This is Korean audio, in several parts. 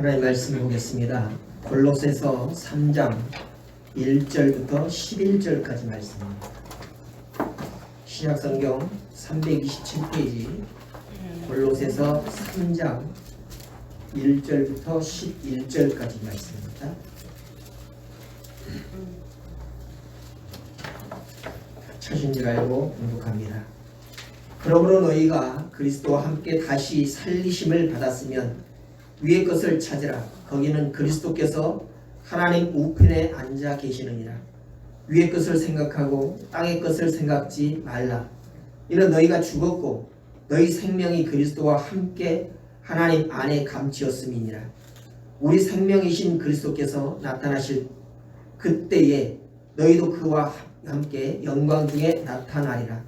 하나님 말씀 보겠습니다. 골로새서 3장 1절부터 11절까지 말씀입니다. 신약성경 327페이지 골로새서 3장 1절부터 11절까지 말씀입니다. 찾은 줄 알고 공독합니다. 그러므로 너희가 그리스도와 함께 다시 살리심을 받았으면 위의 것을 찾으라. 거기는 그리스도께서 하나님 우편에 앉아 계시느니라. 위의 것을 생각하고 땅의 것을 생각지 말라. 이는 너희가 죽었고 너희 생명이 그리스도와 함께 하나님 안에 감추었음이니라. 우리 생명이신 그리스도께서 나타나실 그때에 너희도 그와 함께 영광 중에 나타나리라.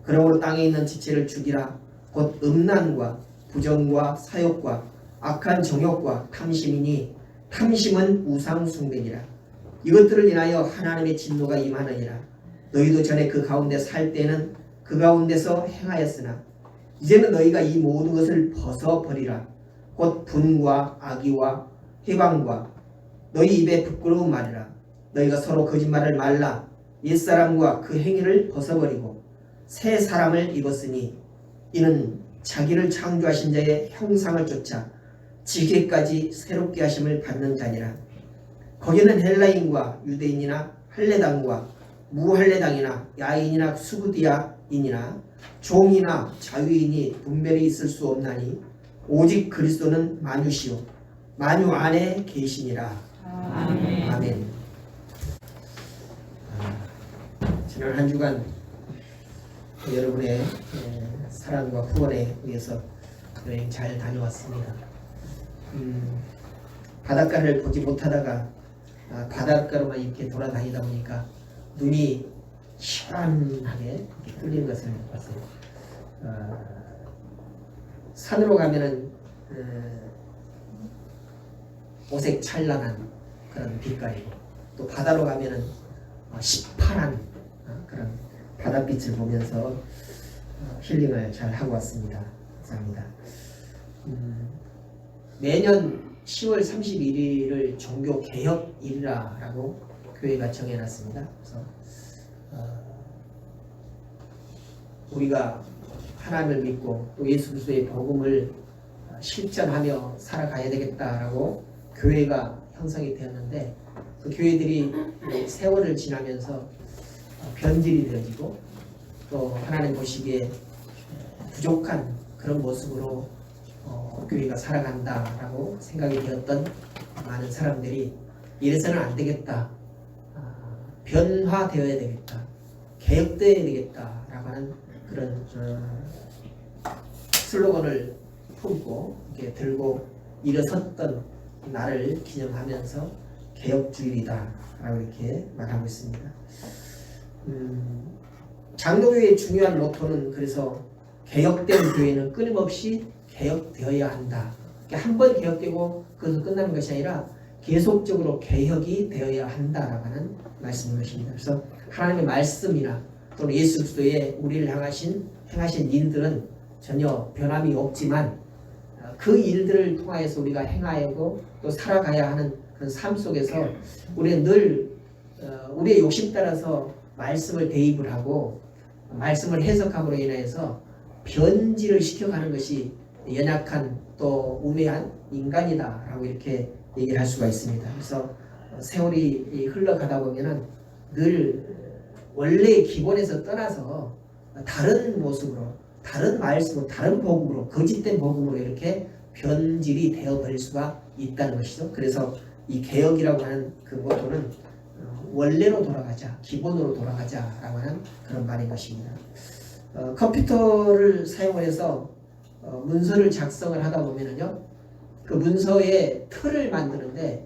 그러므로 땅에 있는 지체를 죽이라. 곧 음란과 부정과 사욕과 악한 정욕과 탐심이니 탐심은 우상 숭배니라. 이것들을 인하여 하나님의 진노가 임하느니라. 너희도 전에 그 가운데 살 때는 그 가운데서 행하였으나 이제는 너희가 이 모든 것을 벗어버리라. 곧 분과 악의와 해방과 너희 입에 부끄러운 말이라. 너희가 서로 거짓말을 말라. 옛사람과 그 행위를 벗어버리고 새 사람을 입었으니 이는 자기를 창조하신 자의 형상을 쫓아 지게까지 새롭게 하심을 받는 자니라. 거기는 헬라인과 유대인이나 할례당과 무할례당이나 야인이나 수구디아인이나 종이나 자유인이 분별이 있을 수 없나니 오직 그리스도는 만유시요 만유 안에 계시니라. 아멘. 아멘. 지난 한 주간 여러분의 사랑과 후원에 의해서 여행 잘 다녀왔습니다. 바닷가를 보지 못하다가 바닷가로만 이렇게 돌아다니다 보니까 눈이 시원하게 뚫리는 것을 봤어요. 산으로 가면은 오색 찬란한 그런 빛깔이고 또 바다로 가면은 시퍼런 그런 바닷빛을 보면서 힐링을 잘 하고 왔습니다. 감사합니다. 매년 10월 31일을 종교개혁일이라고 교회가 정해놨습니다. 그래서 우리가 하나님을 믿고 또 예수 그리스도의 복음을 실천하며 살아가야 되겠다라고 교회가 형성이 되었는데 그 교회들이 세월을 지나면서 변질이 되어지고 또 하나님 보시기에 부족한 그런 모습으로 교회가 살아간다라고 생각이 되었던 많은 사람들이 이래서는 안 되겠다, 변화되어야 되겠다, 개혁되어야 되겠다라고 하는 그런 슬로건을 품고 이렇게 들고 일어섰던 날을 기념하면서 개혁주일이다라고 이렇게 말하고 있습니다. 장로교회의 중요한 모토는 그래서 개혁된 교회는 끊임없이 개혁되어야 한다. 한 번 개혁되고 그것은 끝나는 것이 아니라 계속적으로 개혁이 되어야 한다라고 하는 말씀인 것입니다. 그래서 하나님의 말씀이나 또는 예수 그리스도의 우리를 행하신 일들은 전혀 변함이 없지만 그 일들을 통하여서 우리가 행하고 또 살아가야 하는 그런 삶 속에서 우리는 늘 우리의 욕심 따라서 말씀을 대입을 하고 말씀을 해석함으로 인해서 변질을 시켜가는 것이 연약한 또 우매한 인간이다라고 이렇게 얘기를 할 수가 있습니다. 그래서 세월이 흘러가다 보면은 늘 원래의 기본에서 떠나서 다른 모습으로, 다른 말씀으로, 다른 복음으로, 거짓된 복음으로 이렇게 변질이 되어버릴 수가 있다는 것이죠. 그래서 이 개혁이라고 하는 그 모토는 원래로 돌아가자, 기본으로 돌아가자라고 하는 그런 말인 것입니다. 컴퓨터를 사용을 해서 문서를 작성을 하다 보면은요, 그 문서의 틀을 만드는데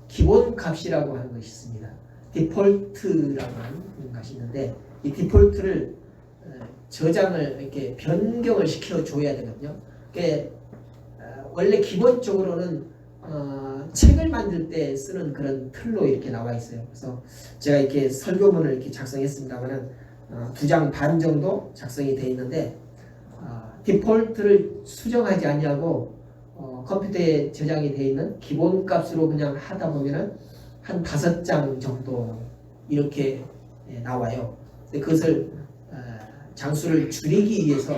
기본 값이라고 하는 것이 있습니다. 디폴트라고 하는 것이 있는데 이 디폴트를 저장을 이렇게 변경을 시켜 줘야 되거든요. 그게 원래 기본적으로는 책을 만들 때 쓰는 그런 틀로 이렇게 나와 있어요. 그래서 제가 이렇게 설교문을 이렇게 작성했습니다만은 2장 반 정도 작성이 되어 있는데 디폴트를 수정하지 않냐고 컴퓨터에 저장이 되어 있는 기본값으로 그냥 하다 보면은 한 5장 정도 이렇게 나와요. 근데 그것을 장수를 줄이기 위해서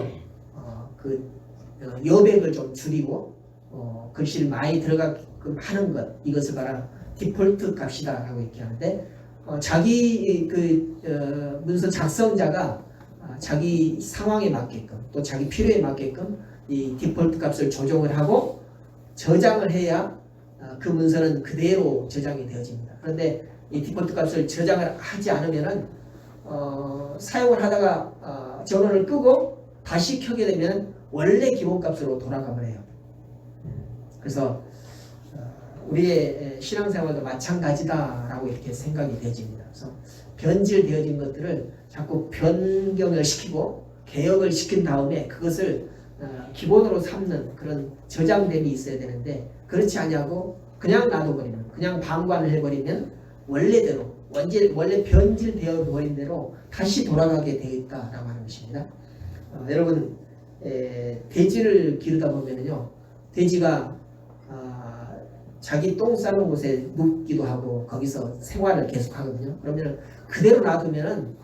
여백을 좀 줄이고 글씨를 많이 들어가게끔 하는 것, 이것을 말하는 디폴트 값이다라고 이렇게 하는데, 자기 문서 작성자가 자기 상황에 맞게끔 또 자기 필요에 맞게끔 이 디폴트 값을 조정을 하고 저장을 해야 그 문서는 그대로 저장이 되어집니다. 그런데 이 디폴트 값을 저장을 하지 않으면은 사용을 하다가 전원을 끄고 다시 켜게 되면 원래 기본값으로 돌아가 버려요. 그래서 우리의 신앙생활도 마찬가지다라고 이렇게 생각이 되어집니다. 그래서 변질되어진 것들을 자꾸 변경을 시키고 개혁을 시킨 다음에 그것을 기본으로 삼는 그런 저장됨이 있어야 되는데, 그렇지 않냐고 그냥 놔둬버리면, 그냥 방관을 해버리면 원래대로 원래 변질되어 버린 대로 다시 돌아가게 되어 있다라고 하는 것입니다. 여러분, 돼지를 기르다 보면요, 돼지가 자기 똥 싸는 곳에 눕기도 하고 거기서 생활을 계속 하거든요. 그러면 그대로 놔두면은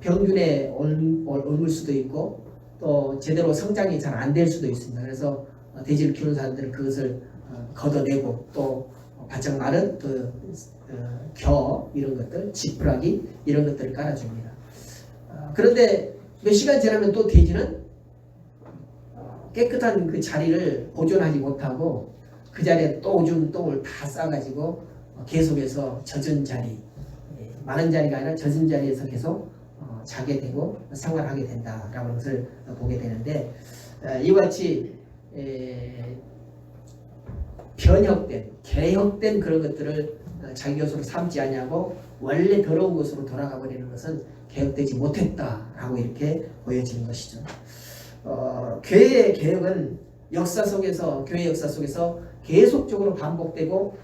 병균에 옮을 수도 있고 또 제대로 성장이 잘 안 될 수도 있습니다. 그래서 돼지를 키우는 사람들은 그것을 걷어내고 또 바짝 마른 겨 이런 것들, 지푸라기 이런 것들을 깔아줍니다. 그런데 몇 시간 지나면 또 돼지는 깨끗한 그 자리를 보존하지 못하고 그 자리에 또 오줌 똥을 다 싸가지고 계속해서 젖은 자리, 마른 자리가 아니라 젖은 자리에서 계속 자게 되고 생활하게 된다라는 것을 보게 되는데, 이와 같이 변혁된, 개혁된 그런 것들을 자기 것으로 삼지 않냐고 원래 더러운 것으로 돌아가 버리는 것은 개혁되지 못했다라고 이렇게 보여지는 것이죠. 교회의 개혁은 교회 역사 속에서 계속적으로 반복되고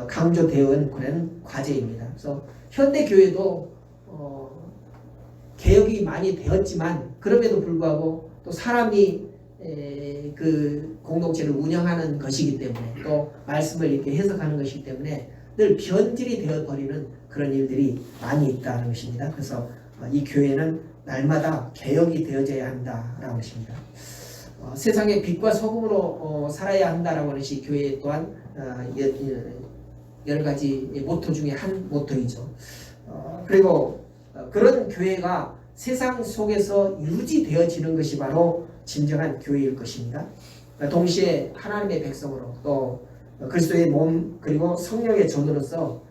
강조되어 온 그런 과제입니다. 그래서 현대 교회도 개혁이 많이 되었지만 그럼에도 불구하고 또 사람이 그 공동체를 운영하는 것이기 때문에 또 말씀을 이렇게 해석하는 것이기 때문에 늘 변질이 되어버리는 그런 일들이 많이 있다는 것입니다. 그래서 이 교회는 날마다 개혁이 되어져야 한다라는 것입니다. 세상의 빛과 소금으로 살아야 한다라고 하는 것이 교회 또한 여러 가지 모토 중에 한 모토이죠. 그리고 그런 교회가 세상 속에서 유지되어지는 것이 바로 진정한 교회일 것입니다. 동시에 하나님의 백성으로 또 그리스도의 몸 그리고 성령의 전으로서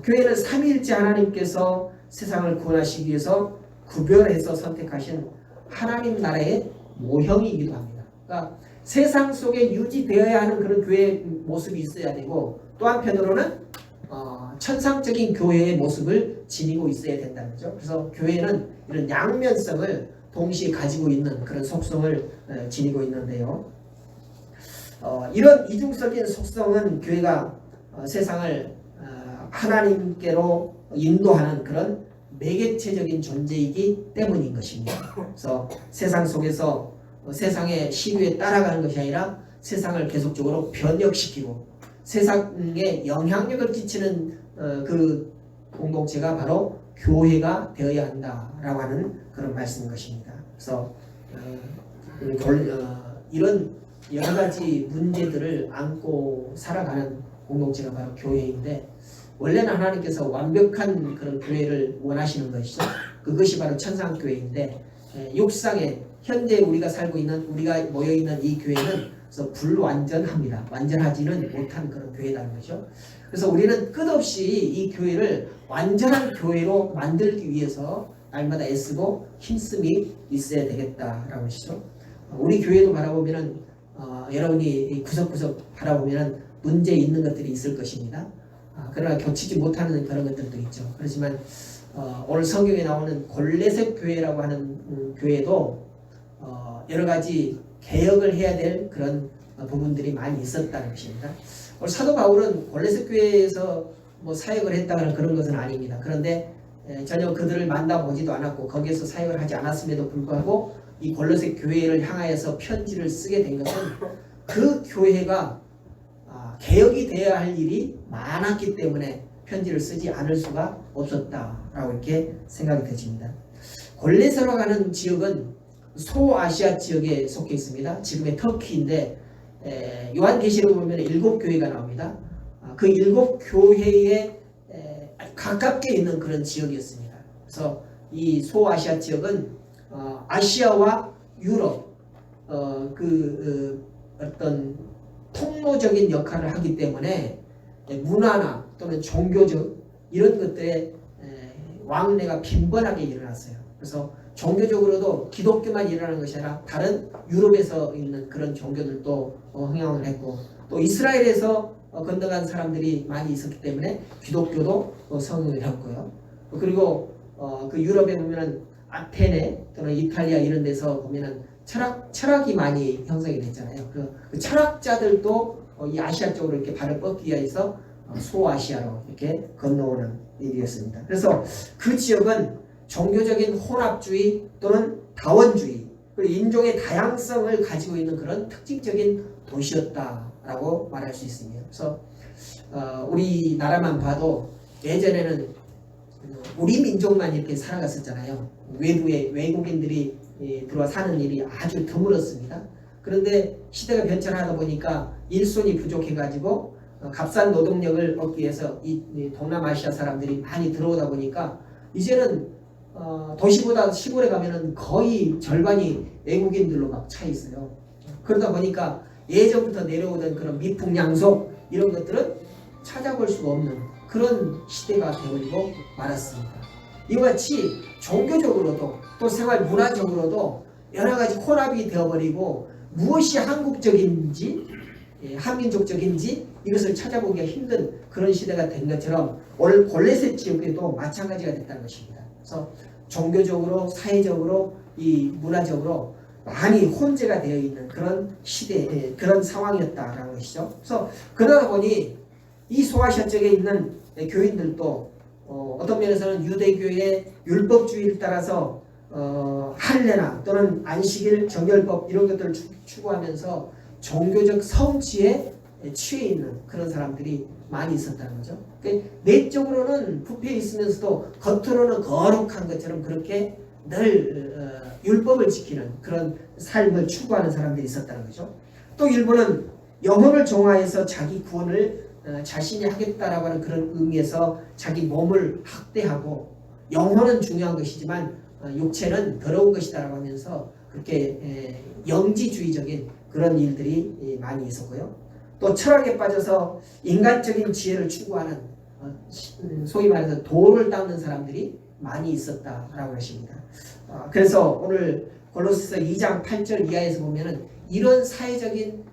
교회는 삼위일체 하나님께서 세상을 구원하시기 위해서 구별해서 선택하신 하나님 나라의 모형이기도 합니다. 그러니까 세상 속에 유지되어야 하는 그런 교회의 모습이 있어야 되고, 또 한편으로는 천상적인 교회의 모습을 지니고 있어야 된다는 거죠. 그래서 교회는 이런 양면성을 동시에 가지고 있는 그런 속성을 지니고 있는데요. 이런 이중적인 속성은 교회가 세상을 하나님께로 인도하는 그런 매개체적인 존재이기 때문인 것입니다. 그래서 세상 속에서 세상의 시류에 따라가는 것이 아니라 세상을 계속적으로 변혁시키고 세상에 영향력을 끼치는 그 공동체가 바로 교회가 되어야 한다라고 하는 그런 말씀인 것입니다. 그래서 이런 여러 가지 문제들을 안고 살아가는 공동체가 바로 교회인데, 원래는 하나님께서 완벽한 그런 교회를 원하시는 것이죠. 그것이 바로 천상교회인데, 육상에 현재 우리가 살고 있는, 우리가 모여있는 이 교회는 그래서 불완전합니다. 완전하지는 못한 그런 교회라는 거죠. 그래서 우리는 끝없이 이 교회를 완전한 교회로 만들기 위해서 날마다 애쓰고 힘씀이 있어야 되겠다라는 것이죠. 우리 교회도 바라보면은 여러분이 구석구석 바라보면은 문제 있는 것들이 있을 것입니다. 그러나 겹치지 못하는 그런 것들도 있죠. 그렇지만 오늘 성경에 나오는 골레셋 교회라고 하는 교회도 여러 가지 개혁을 해야 될 그런 부분들이 많이 있었다는 것입니다. 오늘 사도 바울은 골레셋 교회에서 뭐 사역을 했다는 그런 것은 아닙니다. 그런데 전혀 그들을 만나보지도 않았고 거기에서 사역을 하지 않았음에도 불구하고 이 골레셋 교회를 향하여서 편지를 쓰게 된 것은 그 교회가 개혁이 되어야 할 일이 많았기 때문에 편지를 쓰지 않을 수가 없었다라고 이렇게 생각이 되집니다. 골레사로 가는 지역은 소아시아 지역에 속해 있습니다. 지금의 터키인데 요한계시록 보면 7교회가 나옵니다. 그 7교회에 가깝게 있는 그런 지역이었습니다. 그래서 이 소아시아 지역은 아시아와 유럽 어떤 통로적인 역할을 하기 때문에 문화나 또는 종교적 이런 것들의 왕래가 빈번하게 일어났어요. 그래서 종교적으로도 기독교만 일어나는 것이 아니라 다른 유럽에서 있는 그런 종교들도 흥행을 했고, 또 이스라엘에서 건너간 사람들이 많이 있었기 때문에 기독교도 성행을 했고요. 그리고 그 유럽에 보면은 아테네 또는 이탈리아 이런 데서 보면은 철학이 많이 형성이 됐잖아요. 그 철학자들도 이 아시아 쪽으로 이렇게 발을 뻗기 위해서 소아시아로 이렇게 건너오는 일이었습니다. 그래서 그 지역은 종교적인 혼합주의 또는 다원주의 그리고 인종의 다양성을 가지고 있는 그런 특징적인 도시였다라고 말할 수 있습니다. 그래서 우리나라만 봐도 예전에는 우리 민족만 이렇게 살아갔었잖아요. 외국인들이 들어와 사는 일이 아주 드물었습니다. 그런데 시대가 변천하다 보니까 일손이 부족해가지고 값싼 노동력을 얻기 위해서 이 동남아시아 사람들이 많이 들어오다 보니까 이제는 도시보다 시골에 가면은 거의 절반이 외국인들로 막 차 있어요. 그러다 보니까 예전부터 내려오던 그런 미풍양속 이런 것들은 찾아볼 수가 없는 그런 시대가 되어버리고 말았습니다. 이와 같이 종교적으로도 또 생활 문화적으로도 여러 가지 혼합이 되어버리고 무엇이 한국적인지 한민족적인지 이것을 찾아보기가 힘든 그런 시대가 된 것처럼 오늘 골레셋 지역에도 마찬가지가 됐다는 것입니다. 그래서 종교적으로 사회적으로 이 문화적으로 많이 혼재가 되어 있는 그런 시대 그런 상황이었다라는 것이죠. 그래서 그러다 보니 이 소아시아 쪽에 있는 교인들도 어떤 면에서는 유대교의 율법주의를 따라서 할례나 또는 안식일 정결법 이런 것들을 추구하면서 종교적 성취에 취해 있는 그런 사람들이 많이 있었다는 거죠. 그러니까 내적으로는 부패해 있으면서도 겉으로는 거룩한 것처럼 그렇게 늘 율법을 지키는 그런 삶을 추구하는 사람들이 있었다는 거죠. 또 일부는 영혼을 종화해서 자기 구원을 자신이 하겠다라고 하는 그런 의미에서 자기 몸을 학대하고 영혼은 중요한 것이지만 육체는 더러운 것이다라고 하면서 그렇게 영지주의적인 그런 일들이 많이 있었고요. 또 철학에 빠져서 인간적인 지혜를 추구하는 소위 말해서 도를 닦는 사람들이 많이 있었다라고 하십니다. 그래서 오늘 골로새서 2장 8절 이하에서 보면은 이런 사회적인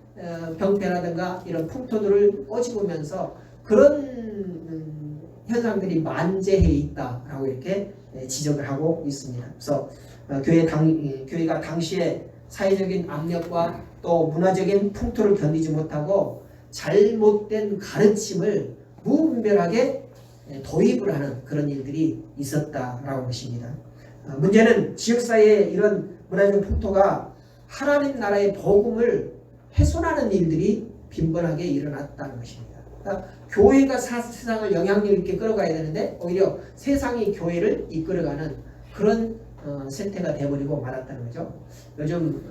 병폐라든가 이런 풍토들을 꼬집으면서 그런 현상들이 만재해 있다라고 이렇게 지적을 하고 있습니다. 그래서 교회가 당시에 사회적인 압력과 또 문화적인 풍토를 견디지 못하고 잘못된 가르침을 무분별하게 도입을 하는 그런 일들이 있었다라고 하십니다. 문제는 지역사회에 이런 문화적 풍토가 하나님 나라의 복음을 훼손하는 일들이 빈번하게 일어났다는 것입니다. 그러니까 교회가 세상을 영향력 있게 끌어가야 되는데 오히려 세상이 교회를 이끌어가는 그런 생태가 되어버리고 말았다는 거죠. 요즘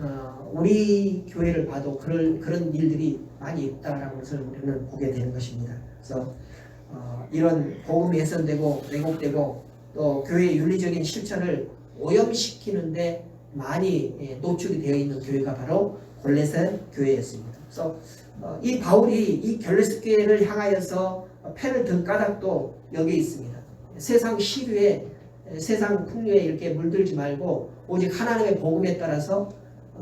우리 교회를 봐도 그런 일들이 많이 있다라는 것을 우리는 보게 되는 것입니다. 그래서 이런 복음이 훼손되고 왜곡되고 또 교회의 윤리적인 실천을 오염시키는데 많이 노출이 되어 있는 교회가 바로 골레셋 교회였습니다. 그래서 이 바울이 이 골레셋 교회를 향하여서 패를 든 까닭도 여기에 있습니다. 세상 시류에 세상 풍류에 이렇게 물들지 말고 오직 하나님의 복음에 따라서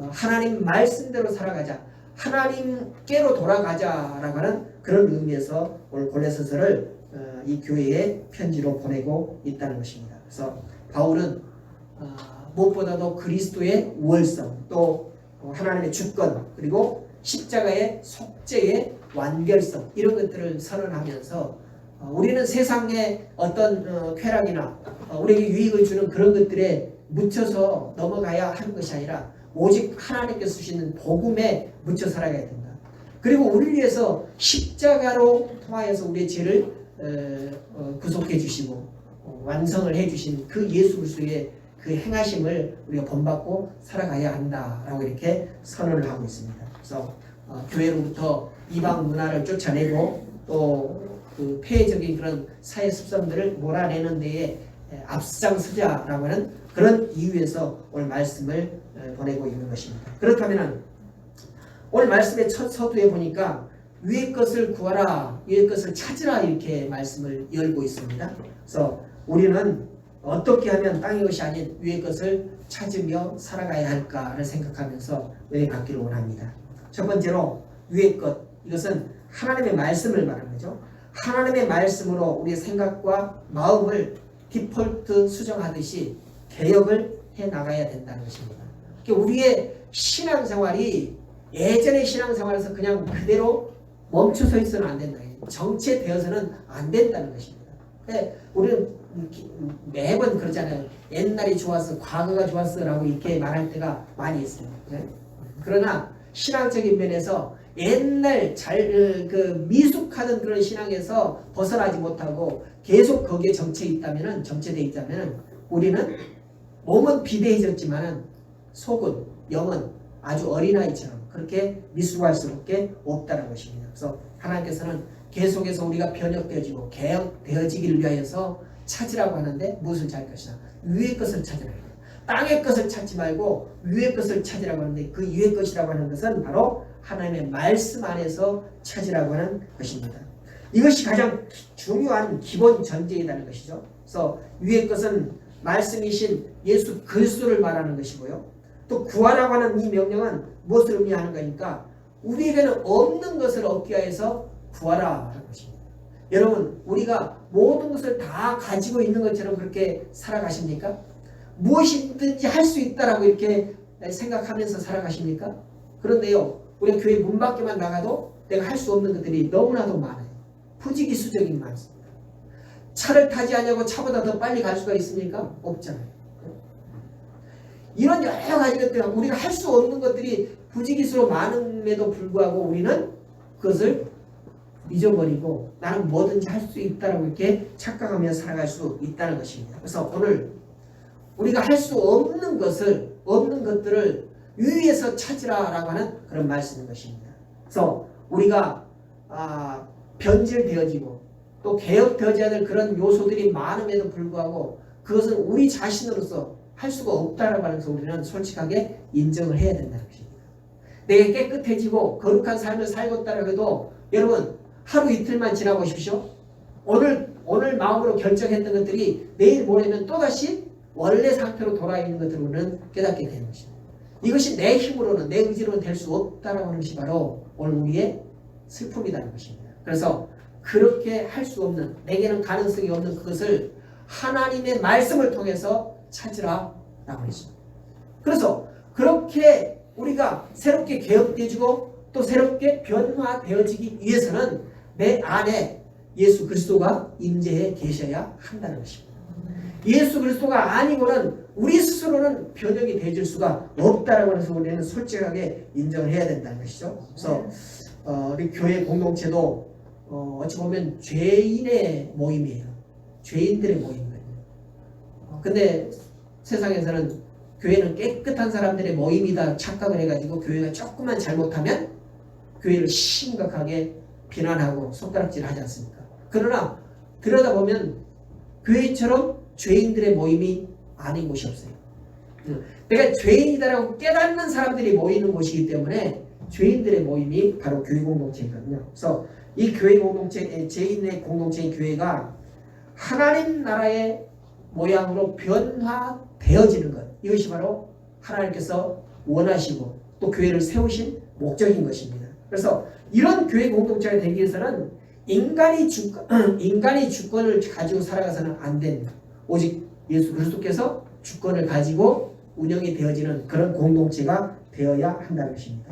하나님 말씀대로 살아가자, 하나님께로 돌아가자라고 하는 그런 의미에서 오늘 골레셋을 이 교회에 편지로 보내고 있다는 것입니다. 그래서 바울은 무엇보다도 그리스도의 우월성, 또 하나님의 주권, 그리고 십자가의 속죄의 완결성 이런 것들을 선언하면서 우리는 세상의 어떤 쾌락이나 우리에게 유익을 주는 그런 것들에 묻혀서 넘어가야 하는 것이 아니라 오직 하나님께서 주시는 복음에 묻혀 살아가야 된다. 그리고 우리를 위해서 십자가로 통하여서 우리의 죄를 구속해 주시고 완성을 해 주신 그 예수 그리스도의 그 행하심을 우리가 본받고 살아가야 한다라고 이렇게 선언을 하고 있습니다. 그래서 교회로부터 이방 문화를 쫓아내고 또 그 폐해적인 그런 사회 습성들을 몰아내는 데에 앞장서자라고 하는 그런 이유에서 오늘 말씀을 보내고 있는 것입니다. 그렇다면 오늘 말씀의 첫 서두에 보니까 위의 것을 구하라, 위의 것을 찾으라 이렇게 말씀을 열고 있습니다. 그래서 우리는 어떻게 하면 땅의 것이 아닌 위의 것을 찾으며 살아가야 할까를 생각하면서 은혜 받기를 원합니다. 첫 번째로 위의 것, 이것은 하나님의 말씀을 말하는 거죠. 하나님의 말씀으로 우리의 생각과 마음을 디폴트 수정하듯이 개혁을 해 나가야 된다는 것입니다. 우리의 신앙생활이 예전의 신앙생활에서 그냥 그대로 멈춰서 있어는 안 된다. 정체되어서는 안 된다는 것입니다. 우리는 매번 그러잖아요. 옛날이 좋았어, 과거가 좋았어 라고 이렇게 말할 때가 많이 있어요. 그러나 신앙적인 면에서 옛날 미숙하던 그런 신앙에서 벗어나지 못하고 계속 거기에 정체되어 있다면 우리는 몸은 비대해졌지만 속은, 영은 아주 어린아이처럼 그렇게 미숙할 수밖에 없다는 것입니다. 그래서 하나님께서는 계속해서 우리가 변혁되어지고 개혁되어지기를 위하여서 찾으라고 하는데 무엇을 찾을 것이냐? 위의 것을 찾으라. 땅의 것을 찾지 말고 위의 것을 찾으라고 하는데 그 위의 것이라고 하는 것은 바로 하나님의 말씀 안에서 찾으라고 하는 것입니다. 이것이 가장 중요한 기본 전제이라는 것이죠. 그래서 위의 것은 말씀이신 예수 그리스도를 말하는 것이고요. 또 구하라고 하는 이 명령은 무엇을 의미하는 거니까 우리에게는 없는 것을 얻기 위해서 구하라 하는 것입니다. 여러분, 우리가 모든 것을 다 가지고 있는 것처럼 그렇게 살아가십니까? 무엇이든지 할 수 있다라고 이렇게 생각하면서 살아가십니까? 그런데요, 우리 교회 문 밖에만 나가도 내가 할 수 없는 것들이 너무나도 많아요. 부지기수적인 많습니다. 차를 타지 않냐고 차보다 더 빨리 갈 수가 있습니까? 없잖아요. 이런 여러 가지 것들, 우리가 할 수 없는 것들이 부지기수로 많음에도 불구하고 우리는 그것을 잊어버리고 나는 뭐든지 할 수 있다라고 이렇게 착각하며 살아갈 수 있다는 것입니다. 그래서 오늘 우리가 할 수 없는 것들을 위에서 찾으라라고 하는 그런 말씀인 것입니다. 그래서 우리가 변질되어지고 또 개혁되어져야 될 그런 요소들이 많음에도 불구하고 그것은 우리 자신으로서 할 수가 없다라고 하는 것을 우리는 솔직하게 인정을 해야 된다는 것입니다. 내가 깨끗해지고 거룩한 삶을 살고 있다고 해도 여러분 하루 이틀만 지나보십시오. 오늘 마음으로 결정했던 것들이 내일 모레면 또다시 원래 상태로 돌아있는 것들을 우리는 깨닫게 되는 것입니다. 이것이 내 힘으로는 내 의지로는 될 수 없다라고 하는 것이 바로 오늘 우리의 슬픔이라는 것입니다. 그래서 그렇게 할 수 없는, 내게는 가능성이 없는 그것을 하나님의 말씀을 통해서 찾으라라고 했습니다. 그래서 그렇게 우리가 새롭게 개혁되어지고 또 새롭게 변화되어지기 위해서는 내 안에 예수 그리스도가 임재해 계셔야 한다는 것입니다. 예수 그리스도가 아니고는 우리 스스로는 변혁이 되어질 수가 없다라고 해서 우리는 솔직하게 인정을 해야 된다는 것이죠. 그래서 우리 교회 공동체도 어찌 보면 죄인의 모임이에요. 죄인들의 모임이거든요. 근데 세상에서는 교회는 깨끗한 사람들의 모임이다 착각을 해가지고 교회가 조금만 잘못하면 교회를 심각하게 비난하고 손가락질을 하지 않습니까? 그러나 들여다보면 교회처럼 죄인들의 모임이 아닌 곳이 없어요. 내가 죄인이다라고 깨닫는 사람들이 모이는 곳이기 때문에 죄인들의 모임이 바로 교회 공동체이거든요. 그래서 이 교회 공동체, 죄인의 공동체인 교회가 하나님 나라의 모양으로 변화되어지는 것, 이것이 바로 하나님께서 원하시고 또 교회를 세우신 목적인 것입니다. 그래서 이런 교회 공동체가 되기 위해서는 인간이 주권을 가지고 살아가서는 안 됩니다. 오직 예수 그리스도께서 주권을 가지고 운영이 되어지는 그런 공동체가 되어야 한다는 것입니다.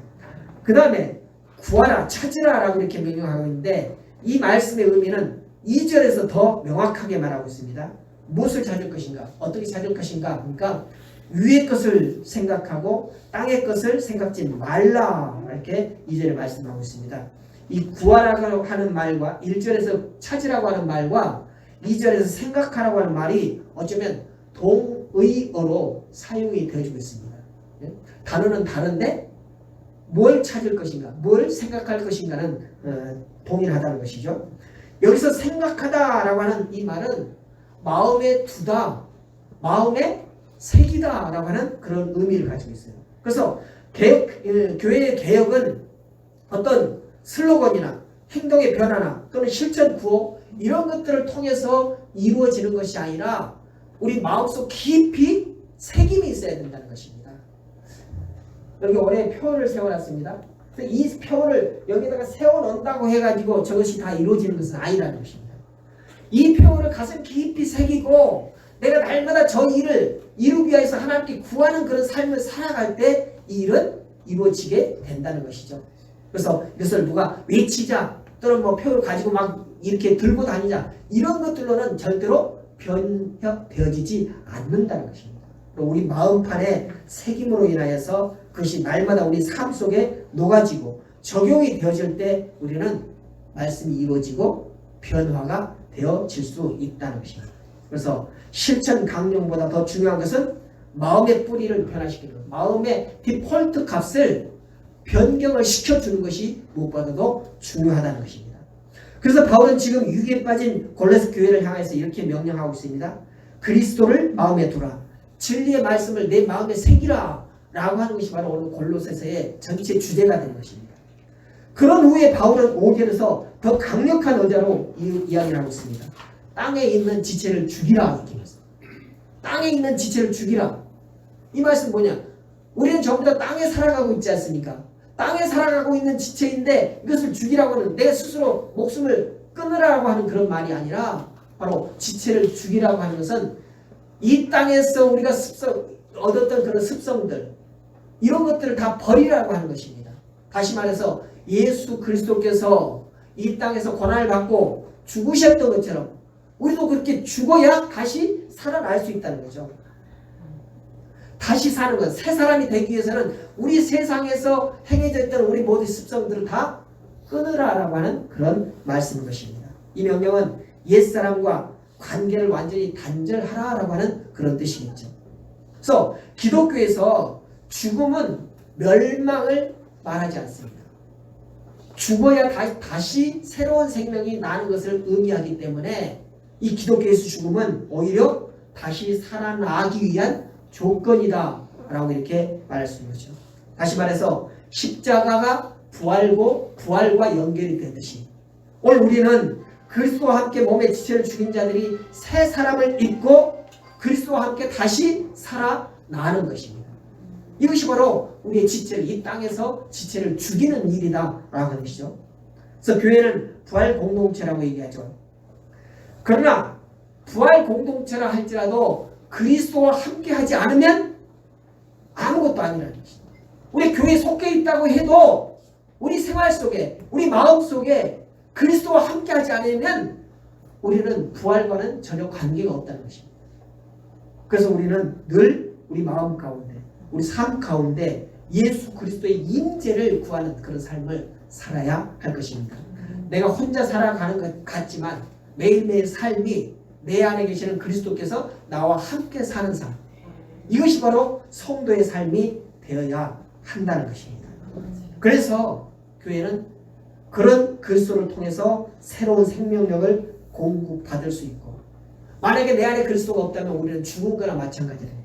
그 다음에 구하라, 찾으라 라고 이렇게 명령하고 있는데 이 말씀의 의미는 2절에서 더 명확하게 말하고 있습니다. 무엇을 찾을 것인가? 어떻게 찾을 것인가? 그러니까 위의 것을 생각하고 땅의 것을 생각지 말라 이렇게 2절에 말씀하고 있습니다. 이 구하라고 하는 말과 1절에서 찾으라고 하는 말과 2절에서 생각하라고 하는 말이 어쩌면 동의어로 사용이 되어지고 있습니다. 단어는 다른데 뭘 찾을 것인가, 뭘 생각할 것인가는 동일하다는 것이죠. 여기서 생각하다라고 하는 이 말은 마음에 두다, 마음에 새기다라고 하는 그런 의미를 가지고 있어요. 그래서 교회의 개혁은 어떤 슬로건이나 행동의 변화나 또는 실천 구호 이런 것들을 통해서 이루어지는 것이 아니라 우리 마음속 깊이 새김이 있어야 된다는 것입니다. 여기 올해 표를 세워놨습니다. 이 표를 여기다가 세워놓는다고 해가지고 저것이 다 이루어지는 것은 아니라는 것입니다. 이 표를 가슴 깊이 새기고 내가 날마다 저 일을 이루기 위해서 하나님께 구하는 그런 삶을 살아갈 때 이 일은 이루어지게 된다는 것이죠. 그래서 이것을 누가 외치자 또는 뭐 표를 가지고 막 이렇게 들고 다니자 이런 것들로는 절대로 변혁되어지지 않는다는 것입니다. 우리 마음판에 새김으로 인하여서 그것이 날마다 우리 삶 속에 녹아지고 적용이 되어질 때 우리는 말씀이 이루어지고 변화가 되어질 수 있다는 것입니다. 그래서 실천 강령보다 더 중요한 것은 마음의 뿌리를 변화시키는 것, 마음의 디폴트 값을 변경을 시켜주는 것이 무엇보다도 중요하다는 것입니다. 그래서 바울은 지금 위기에 빠진 골로새 교회를 향해서 이렇게 명령하고 있습니다. 그리스도를 마음에 두라. 진리의 말씀을 내 마음에 새기라 라고 하는 것이 바로 오늘 골로새서의 전체 주제가 되는 것입니다. 그런 후에 바울은 5절에서 더 강력한 어자로 이야기를 하고 있습니다. 땅에 있는 지체를 죽이라. 이렇게 말씀. 땅에 있는 지체를 죽이라. 이 말씀 뭐냐? 우리는 전부 다 땅에 살아가고 있지 않습니까? 땅에 살아가고 있는 지체인데 이것을 죽이라고 하는 내 스스로 목숨을 끊으라고 하는 그런 말이 아니라 바로 지체를 죽이라고 하는 것은 이 땅에서 우리가 얻었던 그런 습성들 이런 것들을 다 버리라고 하는 것입니다. 다시 말해서 예수 그리스도께서 이 땅에서 고난을 받고 죽으셨던 것처럼 우리도 그렇게 죽어야 다시 살아날 수 있다는 거죠. 다시 사는 것, 새 사람이 되기 위해서는 우리 세상에서 행해져 있던 우리 모든 습성들을 다 끊으라라고 하는 그런 말씀인 것입니다. 이 명령은 옛사람과 관계를 완전히 단절하라라고 하는 그런 뜻이겠죠. 그래서 기독교에서 죽음은 멸망을 말하지 않습니다. 죽어야 다시 새로운 생명이 나는 것을 의미하기 때문에 이 기독교에서 죽음은 오히려 다시 살아나기 위한 조건이다 라고 이렇게 말할 수 있는 거죠. 다시 말해서 십자가가 부활과 연결이 되듯이 오늘 우리는 그리스도와 함께 몸의 지체를 죽인 자들이 새 사람을 입고 그리스도와 함께 다시 살아나는 것입니다. 이것이 바로 우리의 지체를 이 땅에서 지체를 죽이는 일이다 라고 하는 것이죠. 그래서 교회는 부활 공동체라고 얘기하죠. 그러나 부활 공동체라 할지라도 그리스도와 함께 하지 않으면 아무것도 아니라는 것입니다. 우리 교회에 속해 있다고 해도 우리 생활 속에 우리 마음 속에 그리스도와 함께 하지 않으면 우리는 부활과는 전혀 관계가 없다는 것입니다. 그래서 우리는 늘 우리 마음 가운데 우리 삶 가운데 예수 그리스도의 임재를 구하는 그런 삶을 살아야 할 것입니다. 내가 혼자 살아가는 것 같지만 매일매일 삶이 내 안에 계시는 그리스도께서 나와 함께 사는 삶, 이것이 바로 성도의 삶이 되어야 한다는 것입니다. 그래서 교회는 그런 그리스도를 통해서 새로운 생명력을 공급받을 수 있고, 만약에 내 안에 그리스도가 없다면 우리는 죽은 거나 마찬가지입니다.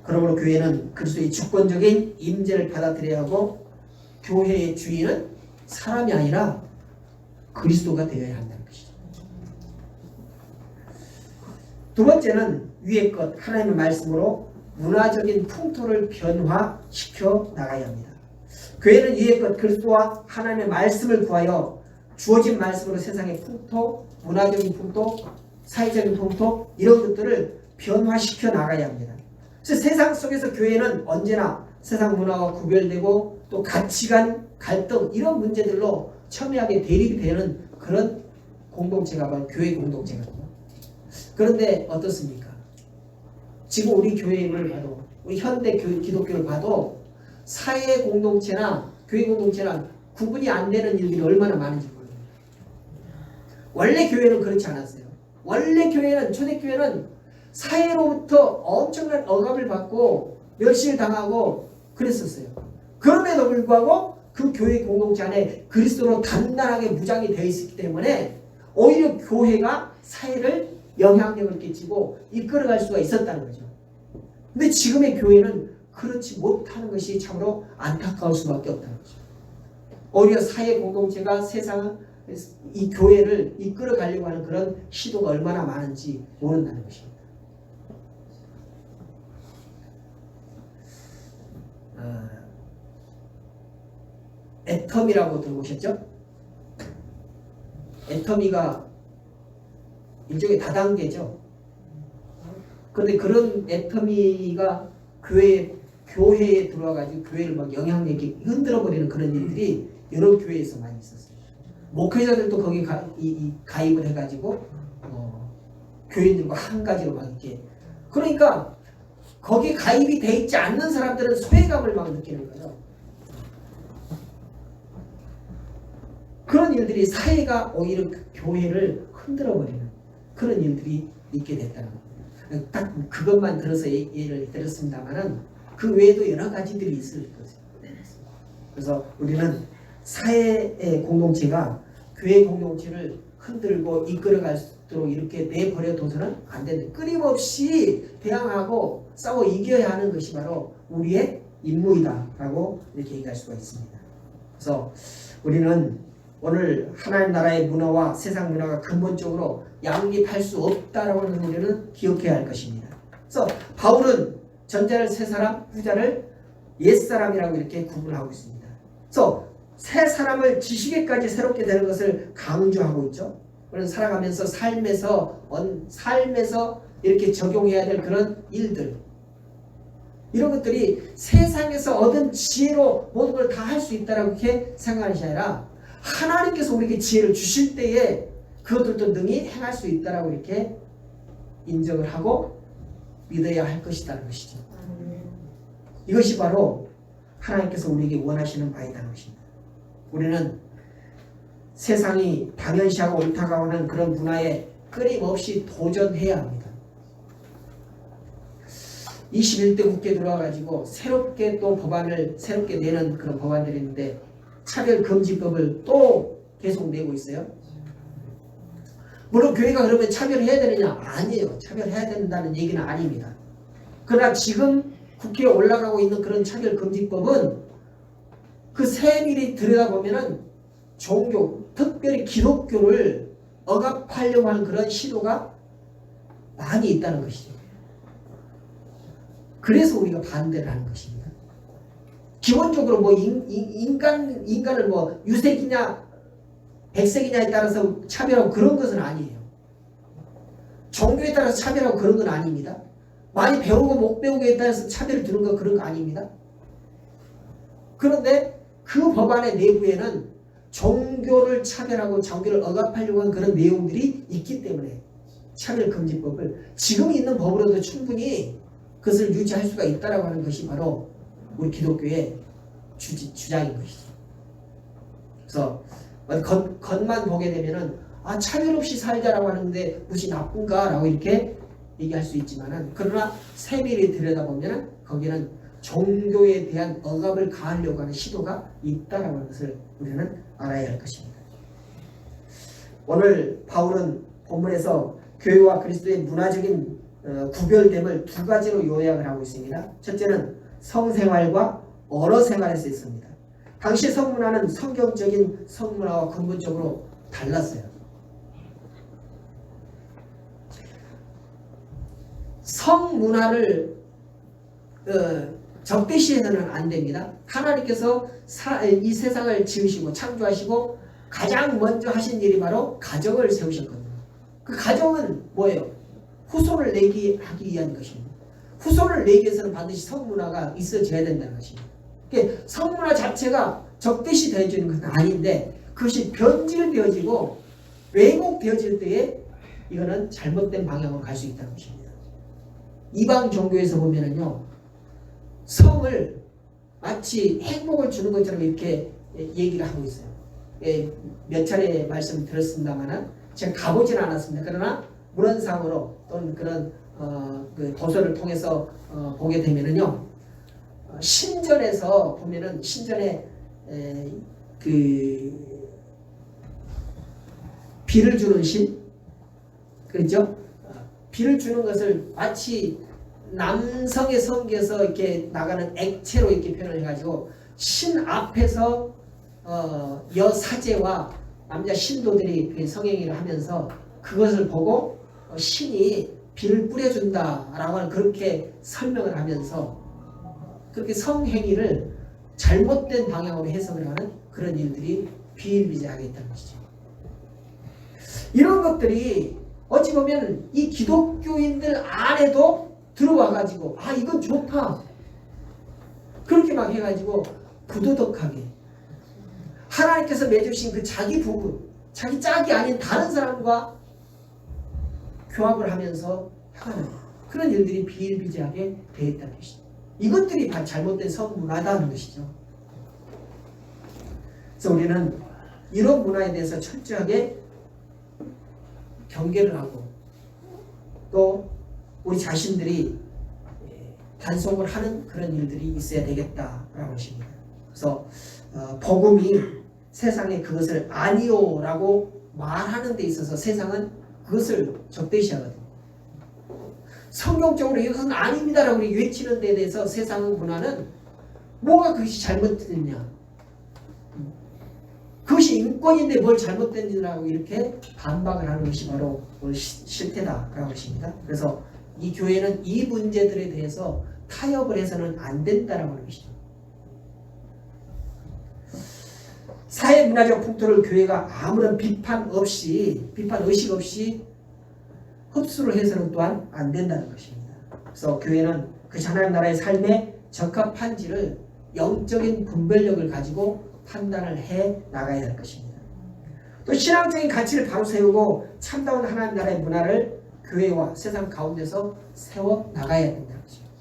그러므로 교회는 그리스도의 주권적인 임재를 받아들여야 하고, 교회의 주인은 사람이 아니라 그리스도가 되어야 한다는 것이죠. 두 번째는 위의 것, 하나님의 말씀으로 문화적인 풍토를 변화시켜 나가야 합니다. 교회는 위의 것, 그리스도와 하나님의 말씀을 구하여 주어진 말씀으로 세상의 풍토, 문화적인 풍토, 사회적인 풍토 이런 것들을 변화시켜 나가야 합니다. 그래서 세상 속에서 교회는 언제나 세상 문화와 구별되고 또 가치관, 갈등 이런 문제들로 첨예하게 대립이 되는 그런 공동체가 바로 교회 공동체거든요. 그런데 어떻습니까? 지금 우리 교회를 봐도 우리 현대 기독교를 봐도 사회 공동체나 교회 공동체나 구분이 안 되는 일들이 얼마나 많은지 몰라요. 원래 교회는 그렇지 않았어요. 원래 교회는, 초대교회는 사회로부터 엄청난 억압을 받고 멸시를 당하고 그랬었어요. 그럼에도 불구하고 그 교회 공동체 안에 그리스도로 단단하게 무장이 되어 있었기 때문에 오히려 교회가 사회를 영향력을 끼치고 이끌어갈 수가 있었다는 거죠. 근데 지금의 교회는 그렇지 못하는 것이 참으로 안타까울 수밖에 없다는 거죠. 오히려 사회 공동체가 세상을, 이 교회를 이끌어가려고 하는 그런 시도가 얼마나 많은지 모른다는 것입니다. 애터미라고 들어보셨죠? 애터미가 일종의 다단계죠. 그런데 그런 애터미가 교회에 들어와가지고 교회를 막 영향력이 흔들어버리는 그런 일들이 여러 교회에서 많이 있었어요. 목회자들도 거기 가입을 해가지고 교인들과 한 가지로 막 이렇게, 그러니까 거기 가입이 돼 있지 않는 사람들은 소외감을 막 느끼는 거죠. 그런 일들이 사회가 오히려 교회를 흔들어버리는 그런 일들이 있게 됐다는 겁니다. 딱 그것만 들어서 예를 들었습니다만은 그 외에도 여러 가지들이 있을 것이죠. 그래서 우리는 사회의 공동체가 교회 공동체를 흔들고 이끌어갈 수 있도록 이렇게 내버려둬서는 안 된다. 끊임없이 대항하고 싸워 이겨야 하는 것이 바로 우리의 임무이다라고 이렇게 얘기할 수가 있습니다. 그래서 우리는 오늘 하나님 나라의 문화와 세상 문화가 근본적으로 양립할 수 없다라고 하는 우리는 기억해야 할 것입니다. 그래서 바울은 전자를 새 사람, 후자를 옛 사람이라고 이렇게 구분하고 있습니다. 그래서 새 사람을 지식에까지 새롭게 되는 것을 강조하고 있죠. 우리는 살아가면서 삶에서 이렇게 적용해야 될 그런 일들, 이런 것들이 세상에서 얻은 지혜로 모든 걸 다 할 수 있다라고 이렇게 생각하는 것이 아니라 하나님께서 우리에게 지혜를 주실 때에 그것들도 능히 행할 수 있다라고 이렇게 인정을 하고 믿어야 할 것이라는 것이죠. 이것이 바로 하나님께서 우리에게 원하시는 바이다는 것입니다. 우리는 세상이 당연시하고 옳다고 하는 그런 문화에 끊임없이 도전해야 합니다. 21대 국회에 들어와가지고 새롭게 또 법안을 새롭게 내는 그런 법안들이 있는데 차별금지법을 또 계속 내고 있어요. 물론 교회가 그러면 차별해야 되느냐? 아니에요. 차별해야 된다는 얘기는 아닙니다. 그러나 지금 국회에 올라가고 있는 그런 차별금지법은 그 세밀히 들여다보면은 종교, 특별히 기독교를 억압하려고 하는 그런 시도가 많이 있다는 것이죠. 그래서 우리가 반대를 하는 것입니다. 기본적으로 뭐 인간을 뭐 유색이냐 백색이냐에 따라서 차별하고 그런 것은 아니에요. 종교에 따라서 차별하고 그런 건 아닙니다. 많이 배우고 못 배우고에 따라서 차별을 두는 거 그런 거 아닙니다. 그런데 그 법안의 내부에는 종교를 차별하고 종교를 억압하려고 하는 그런 내용들이 있기 때문에 차별금지법을 지금 있는 법으로도 충분히 그것을 유지할 수가 있다라고 하는 것이 바로 우리 기독교의 주장인 것이죠. 그래서 겉만 보게 되면은 차별 없이 살자라고 하는데 무엇이 나쁜가라고 이렇게 얘기할 수 있지만은, 그러나 세밀히 들여다보면은 거기는 종교에 대한 억압을 가하려고 하는 시도가 있다라고 하는 것을 우리는 알아야 할 것입니다. 오늘 바울은 본문에서 교회와 그리스도의 문화적인 구별됨을 두 가지로 요약을 하고 있습니다. 첫째는 성생활과 언어생활에서 있습니다. 당시 성문화는 성경적인 성문화와 근본적으로 달랐어요. 성문화를 적대시해서는 안 됩니다. 하나님께서 이 세상을 지으시고 창조하시고 가장 먼저 하신 일이 바로 가정을 세우셨거든요. 그 가정은 뭐예요? 후손을 내기 하기 위한 것입니다. 후손을 내기 위해서는 반드시 성문화가 있어져야 된다는 것입니다. 그러니까 성문화 자체가 적대시 되어지는 것은 아닌데 그것이 변질되어지고 왜곡되어질 때에 이거는 잘못된 방향으로 갈 수 있다는 것입니다. 이방 종교에서 보면은요, 성을 마치 행복을 주는 것처럼 이렇게 얘기를 하고 있어요. 몇 차례 말씀 들었습니다만은 제가 가보지는 않았습니다. 그러나 문헌상으로 또는 그런 그 도서를 통해서 보게 되면은요, 신전에서 보면은 신전에 그 비를 주는 신, 그렇죠? 비를 주는 것을 마치 남성의 성기에서 이렇게 나가는 액체로 이렇게 표현을 해가지고 신 앞에서 여사제와 남자 신도들이 그 성행위를 하면서 그것을 보고 신이 비를 뿌려준다라고 하는 그렇게 설명을 하면서 그렇게 성행위를 잘못된 방향으로 해석을 하는 그런 일들이 비일비재하게 있다는 것이죠. 이런 것들이 어찌 보면 이 기독교인들 안에도 들어와가지고 이건 좋다 그렇게 막 해가지고 부도덕하게 하나님께서 맺으신 그 자기 부부, 자기 짝이 아닌 다른 사람과 교합을 하면서 하는 그런 일들이 비일비재하게 되어 있다는 것이죠. 이것들이 다 잘못된 성문화다는 것이죠. 그래서 우리는 이런 문화에 대해서 철저하게 경계를 하고 또 우리 자신들이 단속을 하는 그런 일들이 있어야 되겠다라고 하십니다. 그래서 복음이 세상에 그것을 아니요라고 말하는 데 있어서 세상은 그것을 적대시하거든요. 성경적으로 이것은 아닙니다라고 외치는 데 대해서 세상의 문화는 뭐가 그것이 잘못됐냐, 그것이 인권인데 뭘 잘못됐느냐고 이렇게 반박을 하는 것이 바로 실태다라고 하십니다. 그래서 이 교회는 이 문제들에 대해서 타협을 해서는 안 된다라고 하는 것이죠. 사회 문화적 풍토를 교회가 아무런 비판 의식 없이 흡수를 해서는 또한 안 된다는 것입니다. 그래서 교회는 그 하나님 나라의 삶에 적합한지를 영적인 분별력을 가지고 판단을 해 나가야 할 것입니다. 또 신앙적인 가치를 바로 세우고 참다운 하나님 나라의 문화를 교회와 세상 가운데서 세워 나가야 된다는 것입니다.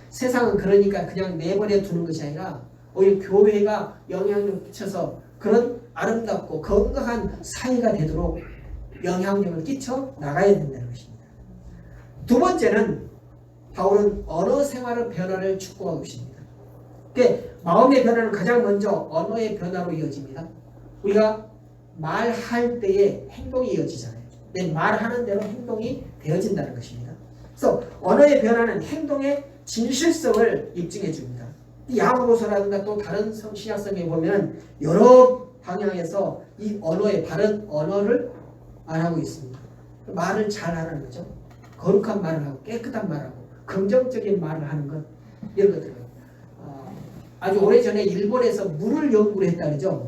세상은 그러니까 그냥 내버려 두는 것이 아니라 오히려 교회가 영향력을 끼쳐서 그런 아름답고 건강한 사회가 되도록 영향력을 끼쳐 나가야 된다는 것입니다. 두 번째는 바울은 언어 생활의 변화를 촉구하고 있습니다. 그러니까 마음의 변화는 가장 먼저 언어의 변화로 이어집니다. 우리가 말할 때에 행동이 이어지잖아요. 내 말하는 대로 행동이 되어진다는 것입니다. 그래서 언어의 변화는 행동의 진실성을 입증해 줍니다. 야고보서라든가 또 다른 신약성에 보면 여러 방향에서 이 언어의 바른 언어를 말하고 있습니다. 말을 잘하는 거죠. 거룩한 말을 하고 깨끗한 말을 하고 긍정적인 말을 하는 것, 이런 것들을 아주 오래전에 일본에서 물을 연구를 했다 그러죠.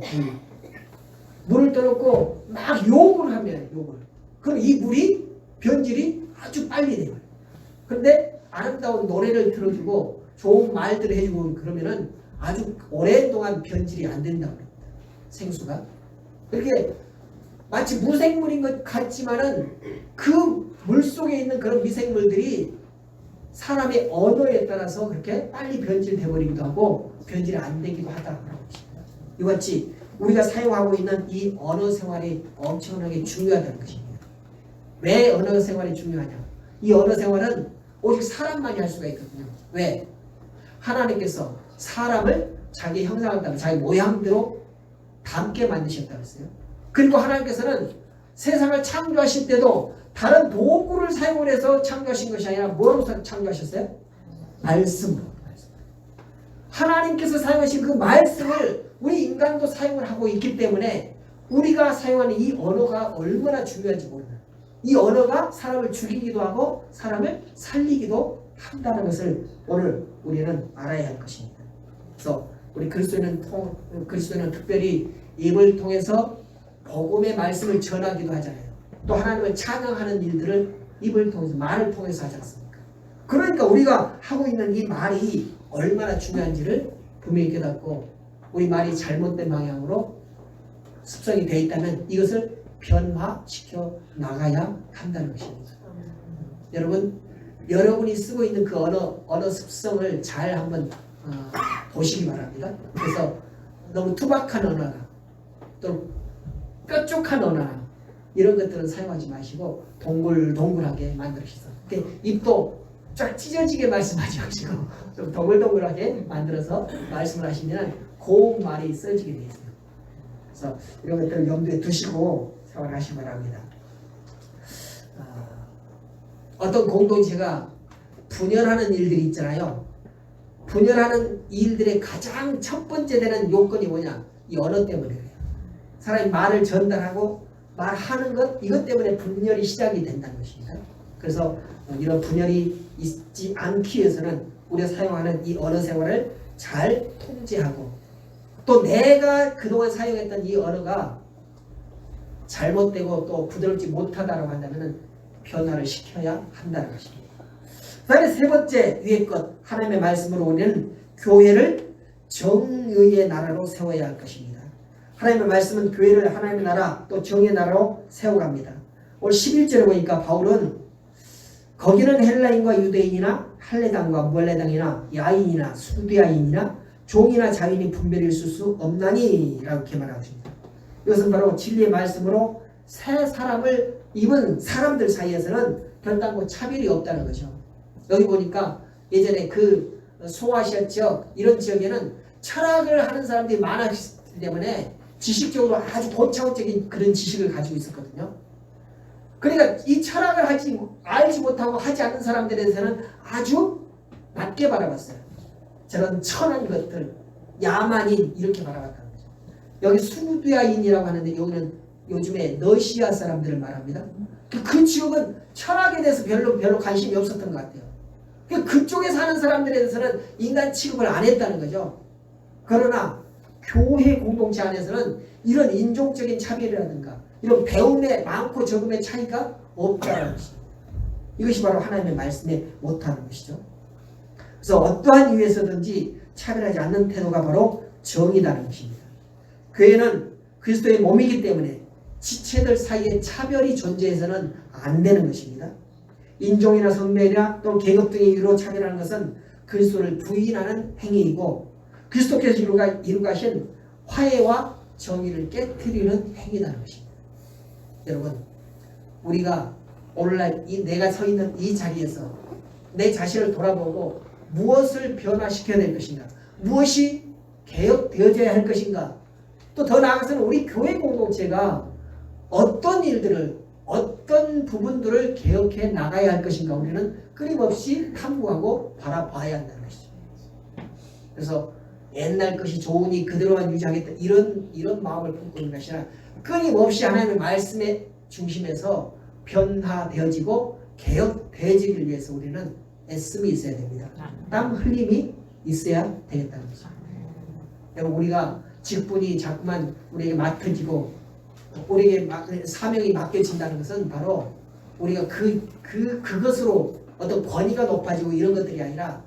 물을 떠놓고 막 욕을 하면 욕을. 그럼 이 물이 변질이 아주 빨리 돼요. 그런데 아름다운 노래를 틀어주고 좋은 말들을 해주고 그러면은 아주 오랫동안 변질이 안 된다고 합니다. 생수가. 그렇게 마치 무생물인 것 같지만은 그 물 속에 있는 그런 미생물들이 사람의 언어에 따라서 그렇게 빨리 변질돼 버리기도 하고 변질이 안 되기도 하다고 합니다. 이와 같이 우리가 사용하고 있는 이 언어 생활이 엄청나게 중요하다는 것입니다. 왜 언어 생활이 중요하냐? 이 언어 생활은 오직 사람만이 할 수가 있거든요. 왜? 하나님께서 사람을 자기 형상을 따라 자기 모양대로 닮게 만드셨다고 했어요. 그리고 하나님께서는 세상을 창조하실 때도 다른 도구를 사용해서 창조하신 것이 아니라 뭐로 창조하셨어요? 말씀으로. 하나님께서 사용하신 그 말씀을 우리 인간도 사용을 하고 있기 때문에 우리가 사용하는 이 언어가 얼마나 중요한지 모릅니다. 이 언어가 사람을 죽이기도 하고 사람을 살리기도 한다는 것을 오늘 우리는 알아야 할 것입니다. 그래서 우리 그리스도인은 특별히 입을 통해서 복음의 말씀을 전하기도 하잖아요. 또 하나님을 찬양하는 일들을 입을 통해서 말을 통해서 하지 않습니까? 그러니까 우리가 하고 있는 이 말이 얼마나 중요한지를 분명히 깨닫고 우리 말이 잘못된 방향으로 습성이 되어 있다면 이것을 변화시켜 나가야 한다는 것입니다. 여러분, 여러분이 쓰고 있는 그 언어 습성을 잘 한번 보시기 바랍니다. 그래서 너무 투박한 언어나 또 뾰족한 언어나 이런 것들은 사용하지 마시고 동글동글하게 만들으시죠. 입도 쫙 찢어지게 말씀하지 마시고 좀 동글동글하게 만들어서 말씀을 하시면 고운 말이 써지게 되어 있어요. 그래서 이런 것들을 염두에 두시고 생활하시기 바랍니다. 어떤 공동체가 분열하는 일들이 있잖아요. 분열하는 일들의 가장 첫 번째 되는 요건이 뭐냐? 이 언어 때문이에요. 사람이 말을 전달하고 말하는 것, 이것 때문에 분열이 시작이 된다는 것입니다. 그래서 이런 분열이 있지 않기 위해서는 우리가 사용하는 이 언어 생활을 잘 통제하고 또 내가 그동안 사용했던 이 언어가 잘못되고 또 부드럽지 못하다고 한다면 변화를 시켜야 한다는 것입니다. 그 다음에 세 번째 위의 것, 하나님의 말씀으로 우리는 교회를 정의의 나라로 세워야 할 것입니다. 하나님의 말씀은 교회를 하나님의 나라 또 정의의 나라로 세워갑니다. 오늘 11절에 보니까 바울은 거기는 헬라인과 유대인이나 할례당과 무할례당이나 야인이나 수두야인이나 종이나 자유인이 분별이 있을 수 없나니 라고 이렇게 말하고 있습니다. 이것은 바로 진리의 말씀으로 새 사람을 입은 사람들 사이에서는 별다고 차별이 없다는 거죠. 여기 보니까 예전에 그 소아시아 지역 이런 지역에는 철학을 하는 사람들이 많았기 때문에 지식적으로 아주 고차원적인 그런 지식을 가지고 있었거든요. 그러니까 이 철학을 알지 못하고 하지 않는 사람들에 대해서는 아주 낮게 바라봤어요. 저런 천한 것들, 야만인 이렇게 바라봤다는 거죠. 여기 수두야인이라고 하는데 여기는 요즘에 러시아 사람들을 말합니다. 그 지역은 철학에 대해서 별로 관심이 없었던 것 같아요. 그쪽에 사는 사람들에 대해서는 인간 취급을 안 했다는 거죠. 그러나 교회 공동체 안에서는 이런 인종적인 차별이라든가 이런 배움의 많고 적음의 차이가 없다는 것이죠. 이것이 바로 하나님의 말씀에 못하는 것이죠. 그래서 어떠한 이유에서든지 차별하지 않는 태도가 바로 정의다는 것입니다. 교회는 그리스도의 몸이기 때문에 지체들 사이에 차별이 존재해서는 안 되는 것입니다. 인종이나 성별이나 또 계급 등의 이유로 차별하는 것은 그리스도를 부인하는 행위이고 그리스도께서 이루가신 화해와 정의를 깨트리는 행위라는 것입니다. 여러분, 우리가 오늘날 내가 서 있는 이 자리에서 내 자신을 돌아보고 무엇을 변화시켜야 될 것인가, 무엇이 개혁되어져야 할 것인가, 또 더 나아가서는 우리 교회 공동체가 어떤 일들을 어떤 부분들을 개혁해 나가야 할 것인가 우리는 끊임없이 탐구하고 바라봐야 한다는 것이죠. 그래서 옛날 것이 좋으니 그대로만 유지하겠다 이런 마음을 품고 있는 것이 아니라 끊임없이 하나님의 말씀의 중심에서 변화되어지고 개혁되어지기 위해서 우리는 애씀이 있어야 됩니다. 땀 흘림이 있어야 되겠다는 거죠. 여러분, 우리가 직분이 자꾸만 우리에게 맡겨지고 우리에게 사명이 맡겨진다는 것은 바로 우리가 그것으로 어떤 권위가 높아지고 이런 것들이 아니라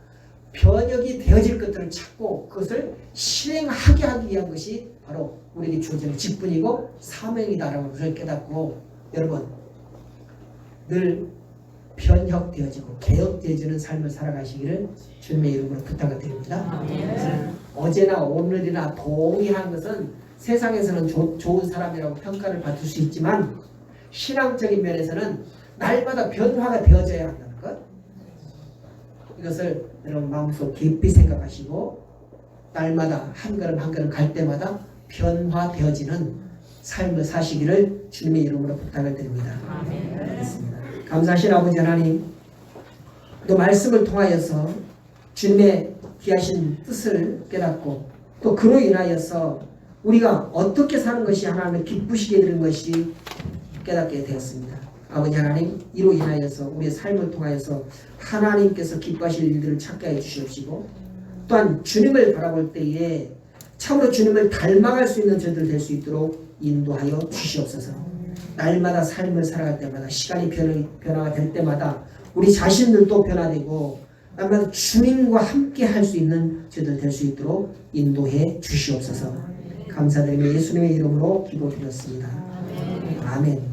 변혁이 되어질 것들을 찾고 그것을 실행하게 하기 위한 것이 바로 우리에게 주어지는 직분이고 사명이다라고 우리를 깨닫고 여러분 늘 변혁되어지고 개혁되어지는 삶을 살아가시기를 주님의 이름으로 부탁을 드립니다. 어제나 오늘이나 동일한 것은 세상에서는 좋은 사람이라고 평가를 받을 수 있지만 신앙적인 면에서는 날마다 변화가 되어져야 한다는 것, 이것을 여러분 마음속 깊이 생각하시고 날마다 한 걸음 한 걸음 갈 때마다 변화되어지는 삶을 사시기를 주님의 이름으로 부탁을 드립니다. 알겠습니다. 감사하신 아버지 하나님, 또 말씀을 통하여서 주님의 귀하신 뜻을 깨닫고 또 그로 인하여서 우리가 어떻게 사는 것이 하나님을 기쁘시게 되는 것이 깨닫게 되었습니다. 아버지 하나님, 이로 인하여서 우리의 삶을 통하여서 하나님께서 기뻐하실 일들을 찾게 해 주시옵시고 또한 주님을 바라볼 때에 참으로 주님을 닮아갈 수 있는 저들 될 수 있도록 인도하여 주시옵소서. 날마다 삶을 살아갈 때마다 시간이 변화가 될 때마다 우리 자신들도 변화되고 날마다 주님과 함께 할 수 있는 저들 될 수 있도록 인도해 주시옵소서. 감사드리며 예수님의 이름으로 기도드렸습니다. 아멘.